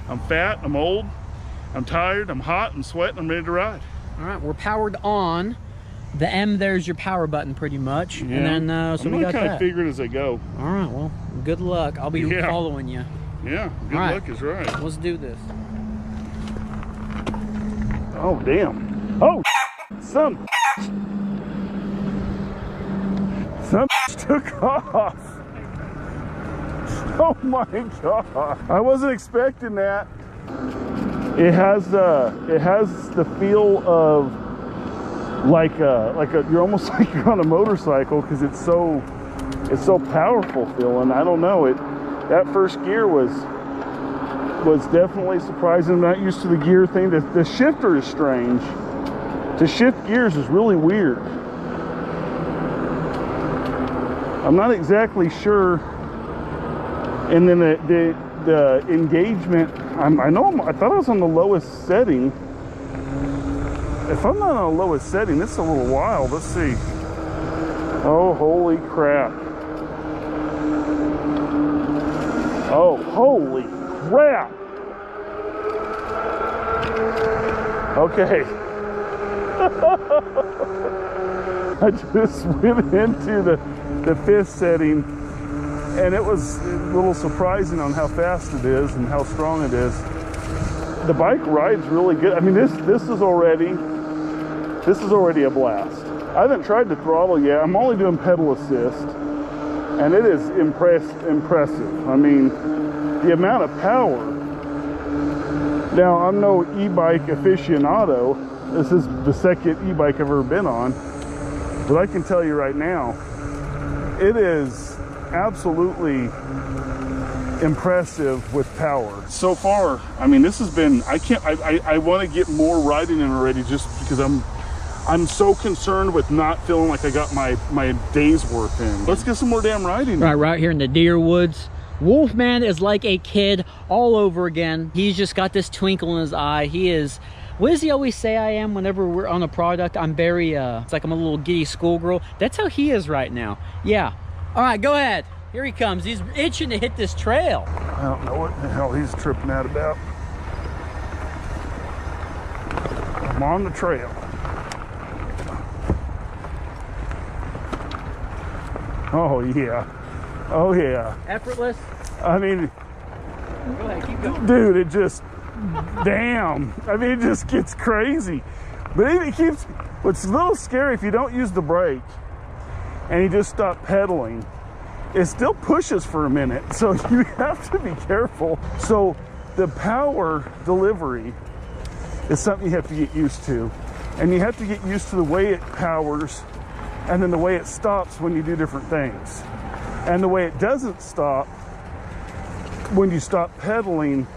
I'm fat, I'm old, I'm tired, I'm hot, I'm sweating, I'm ready to ride. All right, we're powered on. The M there's your power button pretty much. Yeah. And then, so we got kind that. of figure it as I go. All right, well, good luck. I'll be following you. Yeah, good luck is right. Let's do this. Oh, damn. Oh, some took off. Oh my God. I wasn't expecting that. It has the feel of like you're almost like you're on a motorcycle, because it's so powerful feeling. I don't know, that first gear was definitely surprising. I'm not used to the gear thing. The shifter is strange. To shift gears is really weird. I'm not exactly sure. And then the engagement, I thought I was on the lowest setting. If I'm not on the lowest setting, this is a little wild. Let's see. Oh, holy crap. Oh, holy crap. Okay. I just went into the fifth setting, and it was a little surprising on how fast it is and how strong it is. The bike rides really good. I mean, this is already a blast. I haven't tried to throttle yet. I'm only doing pedal assist, and it is impressive. I mean, the amount of power. Now, I'm no e-bike aficionado. This is the second e-bike I've ever been on, but I can tell you right now, it is absolutely impressive with power. So far, I mean, this has been, I want to get more riding in already, just because I'm so concerned with not feeling like I got my day's worth in. Let's get some more damn riding. Right here in the deer woods. Wolfman is like a kid all over again. He's just got this twinkle in his eye. He is, what does he always say I am whenever we're on a product? I'm very, it's like I'm a little giddy schoolgirl. That's how he is right now. Yeah. All right, go ahead. Here he comes. He's itching to hit this trail. I don't know what the hell he's tripping out about. I'm on the trail. Oh yeah. Oh yeah. Effortless. I mean, go ahead, keep going. Dude, it just, damn. I mean, it just gets crazy. But it keeps, what's a little scary, if you don't use the brake and you just stop pedaling, it still pushes for a minute. So you have to be careful. So the power delivery is something you have to get used to. And you have to get used to the way it powers and then the way it stops when you do different things. And the way it doesn't stop when you stop pedaling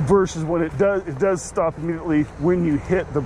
versus when it does stop immediately when you hit the